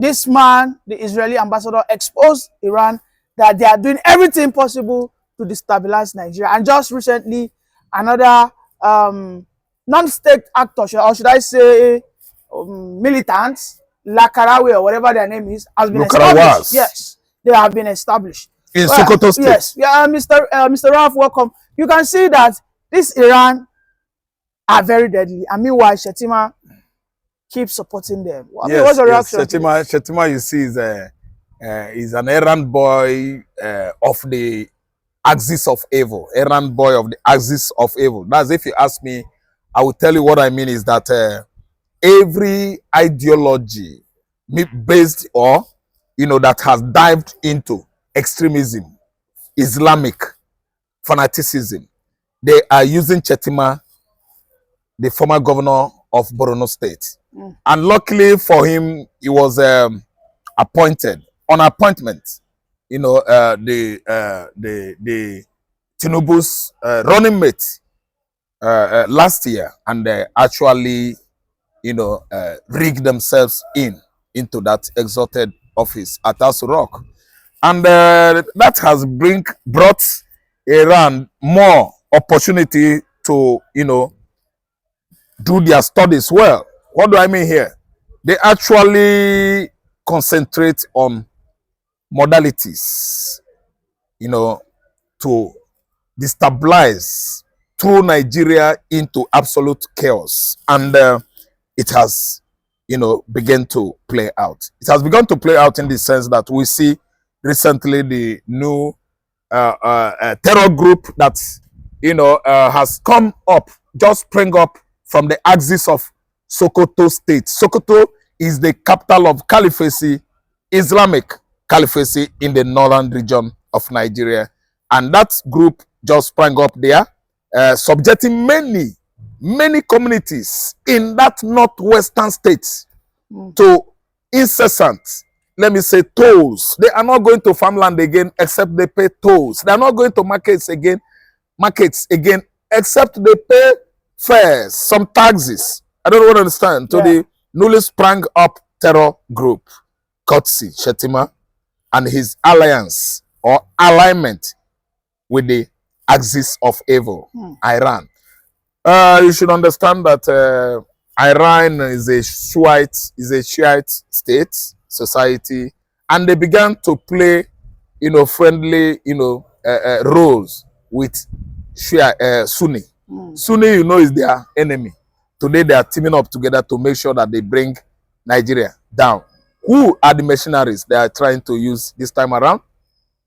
this man, the Israeli ambassador, exposed Iran that they are doing everything possible to destabilize Nigeria. And just recently, another non-state actor, or should I say militants, Lakarawe or whatever their name is, has been established. Yes, they have been established. In Sokoto State. Yes, yeah, Mr. Ralph, welcome. You can see that this Iran are very deadly. And meanwhile, Shittima keeps supporting them. I mean, what's your reaction? Shittima, you see, is an errand boy of the axis of evil. Errand boy of the axis of evil. That's, if you ask me, I will tell you what I mean is that every ideology based or, that has dived into extremism, Islamic fanaticism, they are using Shittima, the former governor of Borno State. And luckily for him, he was appointed on appointment. The Tinubu's running mate last year, and they actually, rigged themselves into that exalted office at Aso Rock, and that has brought Iran more opportunity to, do their studies well. What do I mean here? They actually concentrate on modalities, to destabilize, throw Nigeria into absolute chaos. And it has, begun to play out. It has begun to play out in the sense that we see recently the new terror group that, has come up, just spring up from the axis of Sokoto State. Sokoto is the capital of Caliphate, Islamic Caliphate in the northern region of Nigeria. And that group just sprang up there, subjecting many communities in that northwestern state to incessant, let me say, tolls. They are not going to farmland again except they pay tolls. They are not going to markets again except they pay fares, some taxes. I don't understand. To the newly sprang up terror group, courtesy Shittima, and his alliance or alignment with the axis of evil, Iran. You should understand that Iran is a Shiite state, society, and they began to play, friendly, roles with Sunni. Sunni, is their enemy. Today they are teaming up together to make sure that they bring Nigeria down. Who are the mercenaries they are trying to use this time around?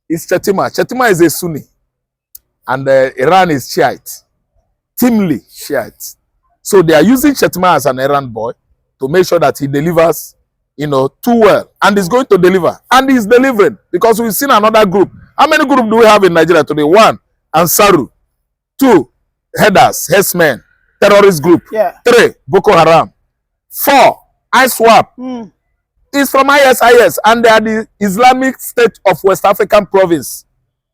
It's Shittima. Shittima is a Sunni, and Iran is Shiite, teamly Shiite. So they are using Shittima as an errand boy to make sure that he delivers, too well, and he's going to deliver, and he's delivering, because we've seen another group. How many groups do we have in Nigeria today? 1, Ansaru. 2, headers, herdsmen, terrorist group. 3, Boko Haram. 4, ISWAP. Is from ISIS, and they are the Islamic State of West African province.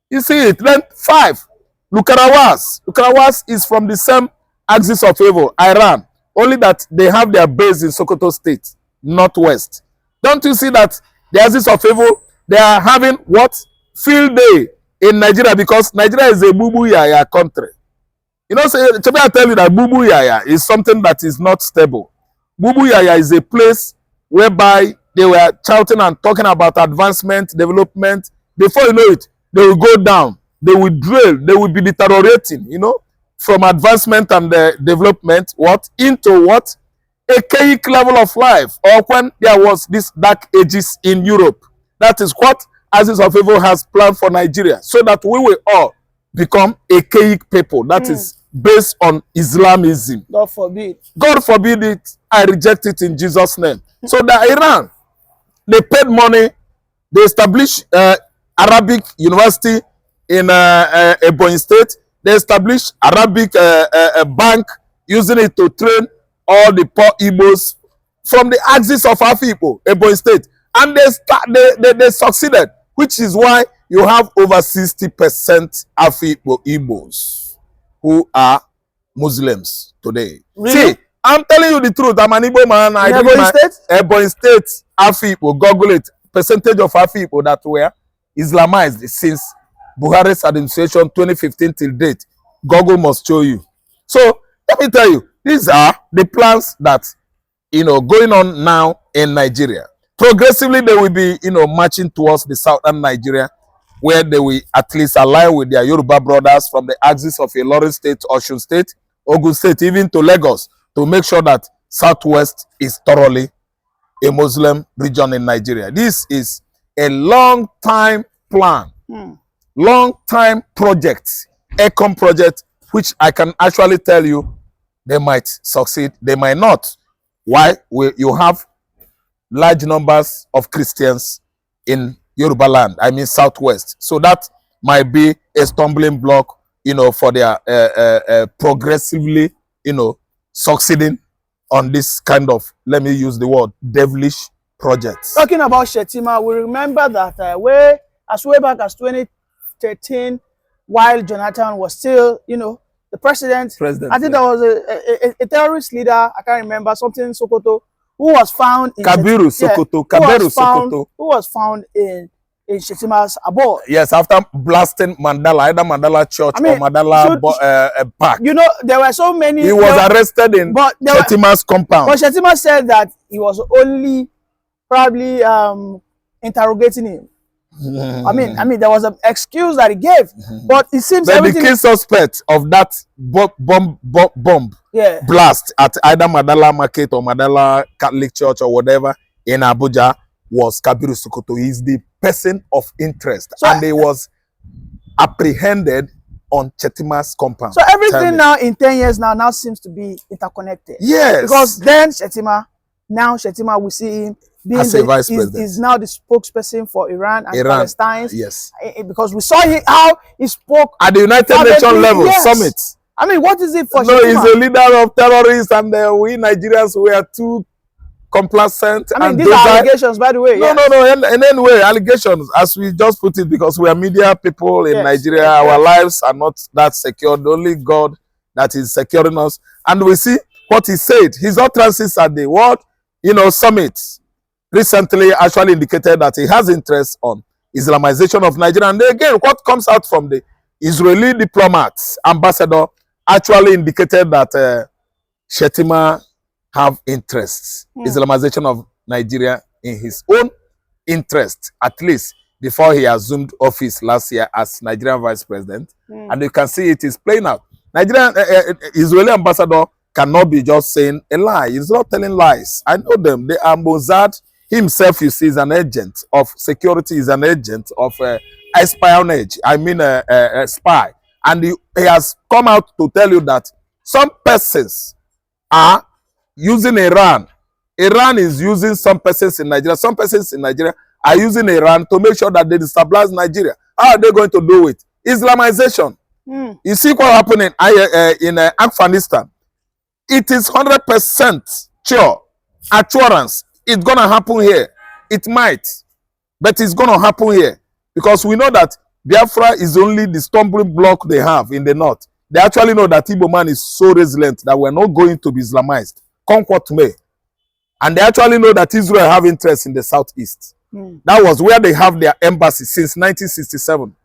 You see it. Then 5, Lukarawas. Lukarawas is from the same axis of evil, Iran. Only that they have their base in Sokoto State, northwest. Don't you see that the axis of evil, they are having what? Field day in Nigeria, because Nigeria is a bubu yaya country. I tell you that bubu yaya is something that is not stable. Bubu yaya is a place whereby they were shouting and talking about advancement, development. Before you know it, they will go down. They will drill. They will be deteriorating, from advancement and development, into what? Archaic level of life. Or when there was this dark ages in Europe. That is what Axis of Evil has planned for Nigeria, so that we will all become archaic people. That is based on Islamism. God forbid. God forbid it. I reject it in Jesus' name. So the Iran, they paid money. They established Arabic University in Ebonyi State. They established Arabic bank, using it to train all the poor Igbos from the axis of Afipo, Ebonyi State. And they succeeded, which is why you have over 60% Afipo Igbos who are Muslims today. Really? See, I'm telling you the truth. I'm an Igbo man. I did Ebonyi my State? Ebonyi State Afipo. Google it. Percentage of Afipo that were Islamized since Buhari's administration 2015 till date. Google must show you. So let me tell you, these are the plans that going on now in Nigeria. Progressively, they will be marching towards the southern Nigeria, where they will at least align with their Yoruba brothers from the axis of Ilorin State, Osun State, Ogun State, even to Lagos, to make sure that Southwest is thoroughly a Muslim region in Nigeria. This is a long time plan, long time project, ECOM project, which I can actually tell you they might succeed, they might not. Why? You have large numbers of Christians in Yoruba land, I mean Southwest. So that might be a stumbling block, for their progressively, succeeding on this kind of, let me use the word, devilish projects. Talking about Shittima, we remember that way back as 2013, while Jonathan was still, the president. I think there was a terrorist leader, I can't remember, something Sokoto, who was found in Kabiru Sokoto. Kabiru Sokoto. Who was found in Shittima's abode. Yes, after blasting Mandala, either Mandala Church or Mandala Park. There were so many. He was arrested in Shettima's compound. But Shittima said that he was only probably interrogating him. I mean, there was an excuse that he gave, but it seems the key suspect of that bomb blast at either Mandala Market or Mandala Catholic Church or whatever in Abuja was Kabiru Sokoto. He is the person of interest, and he was apprehended on Shettima's compound. So everything now in 10 years now seems to be interconnected. Yes, because then Shittima, we see him being as a vice president. Is now the spokesperson for Iran and Palestine. Yes, because we saw how he spoke at the United Nations level summit. I mean, what is it for? No, he's a leader of terrorists, and we Nigerians were too complacent. I mean, these are allegations, by the way. No. And anyway, allegations, as we just put it, because we are media people in Nigeria, our lives are not that secured. Only God that is securing us. And we see what he said. His utterances at the World, Summit recently actually indicated that he has interest on Islamization of Nigeria. And again, what comes out from the Israeli diplomats, ambassador, actually indicated that Shittima have interests, Islamization of Nigeria in his own interest, at least before he assumed office last year as Nigerian vice president. And you can see it is playing out. Nigerian Israeli ambassador cannot be just saying a lie. He's not telling lies. I know them. They are Mossad himself. You see, is an agent of security. Is an agent of espionage. I mean, a spy. And he has come out to tell you that some persons are using Iran. Iran is using some persons in Nigeria. Some persons in Nigeria are using Iran to make sure that they destabilize Nigeria. How are they going to do it? Islamization. You see what happened in Afghanistan. It is 100% sure, assurance, it's going to happen here. It might, but it's going to happen here. Because we know that Biafra is only the stumbling block they have in the north. They actually know that Igbo man is so resilient that we're not going to be Islamized. Come what may. And they actually know that Israel have interest in the southeast. That was where they have their embassy since 1967.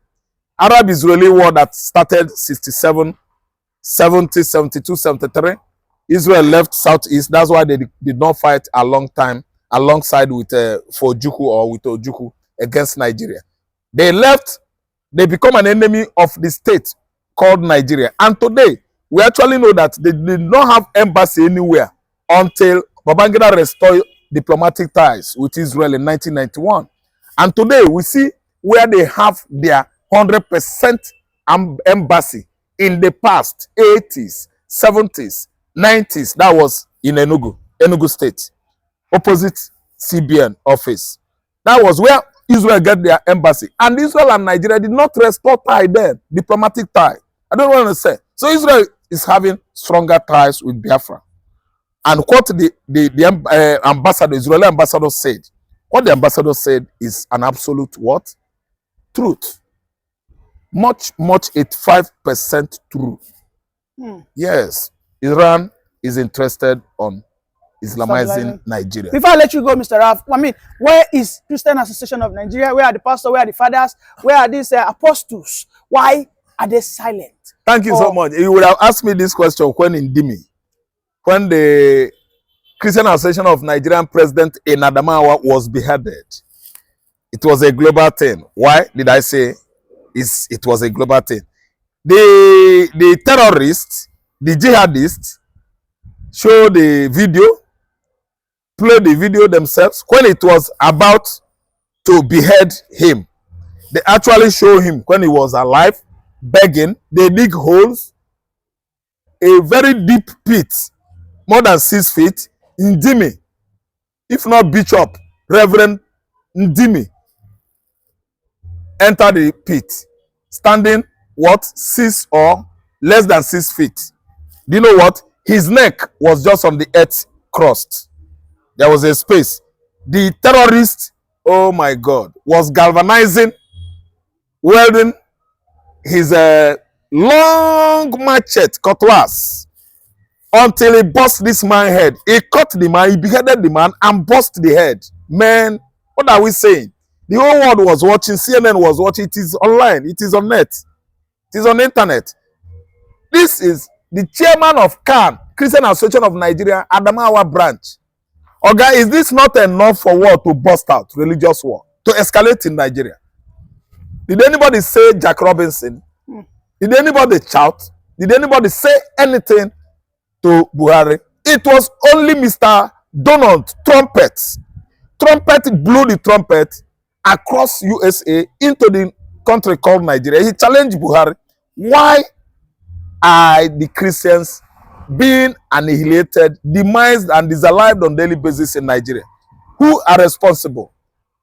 Arab-Israeli war that started 67, 70, 72, 73. Israel left southeast. That's why they did not fight a long time alongside with Fojuku or with Ojuku against Nigeria. They left. They become an enemy of the state called Nigeria. And today, we actually know that they did not have embassy anywhere until Babangida restored diplomatic ties with Israel in 1991. And today, we see where they have their 100% embassy in the past, 80s, 70s, 90s. That was in Enugu State, opposite CBN office. That was where Israel got their embassy. And Israel and Nigeria did not restore tie there, diplomatic tie. I don't want to say. So Israel is having stronger ties with Biafra. And what the ambassador, Israeli ambassador said, what the ambassador said is an absolute what? Truth. Much 85% true. Yes, Iran is interested on Islamizing Stabilizing. Nigeria. Before I let you go, Mr. Raf, I mean, where is Christian Association of Nigeria? Where are the pastors? Where are the fathers? Where are these apostles? Why are they silent? Thank you so much. You would have asked me this question when in Dimi, when the Christian Association of Nigerian President in Adamawa was beheaded. It was a global thing. Why did I say it was a global thing? The terrorists, the jihadists, show the video, play the video themselves. When it was about to behead him, they actually show him when he was alive, begging. They dig holes, a very deep pit, more than 6 feet, Ndimi, if not Bishop, Reverend Ndimi, enter the pit, standing what, 6 or less than 6 feet. Do you know what? His neck was just on the earth crust. There was a space. The terrorist, oh my God, was galvanizing, welding his long machete, cutlass, until he bust this man's head. He cut the man, he beheaded the man, and bust the head. Man, what are we saying? The whole world was watching, CNN was watching. It is online, it is on net, it is on the internet. This is the chairman of CAN, Christian Association of Nigeria, Adamawa branch. Okay, is this not enough for war to burst out, religious war, to escalate in Nigeria? Did anybody say Jack Robinson? Did anybody shout? Did anybody say anything to Buhari? It was only Mr. Donald Trumpet. Trumpet blew the trumpet across USA into the country called Nigeria. He challenged Buhari. Why are the Christians being annihilated, demised, and disallowed on daily basis in Nigeria? Who are responsible?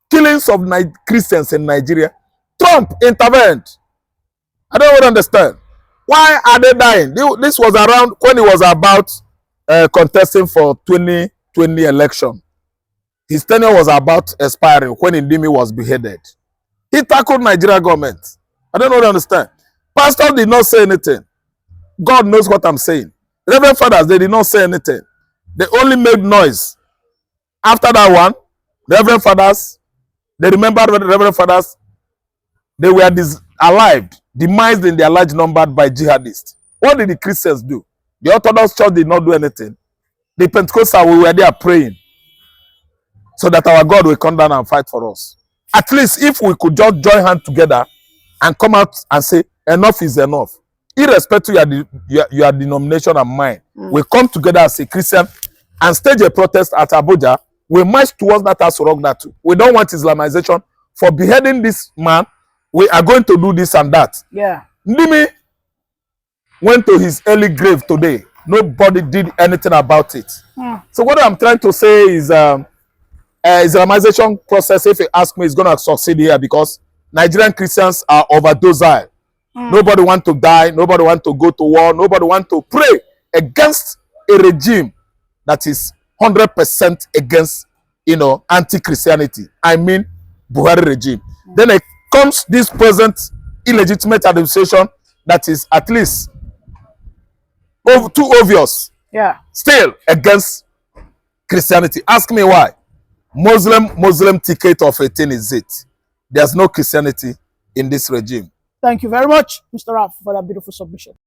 Killings of Christians in Nigeria. Trump intervened. I don't even understand. Why are they dying? This was around when he was about contesting for 2020 election. His tenure was about expiring when Ndimi was beheaded. He tackled Nigeria government. I don't really understand. Pastor did not say anything. God knows what I'm saying. Reverend fathers, they did not say anything. They only made noise. After that one, Reverend fathers, they remember Reverend fathers, they were alive, demised in their large number by jihadists. What did the Christians do? The Orthodox Church did not do anything. The Pentecostals, we were there praying so that our God will come down and fight for us. At least if we could just join hands together and come out and say, enough is enough. Irrespective of your denomination and mine, we come together as a Christian and stage a protest at Abuja. We march towards that Asurok. We don't want Islamization. For beheading this man, we are going to do this and that. Yeah. Ndimi went to his early grave today. Nobody did anything about it. So what I'm trying to say is Islamization process, if you ask me, is going to succeed here because Nigerian Christians are overdosed. Nobody want to die. Nobody want to go to war. Nobody want to pray against a regime that is 100% against, anti-Christianity. I mean, Buhari regime. Then it comes this present illegitimate administration that is at least too obvious. Yeah. Still against Christianity. Ask me why. Muslim ticket of 18 is it. There's no Christianity in this regime. Thank you very much, Mr. Raf, for that beautiful submission.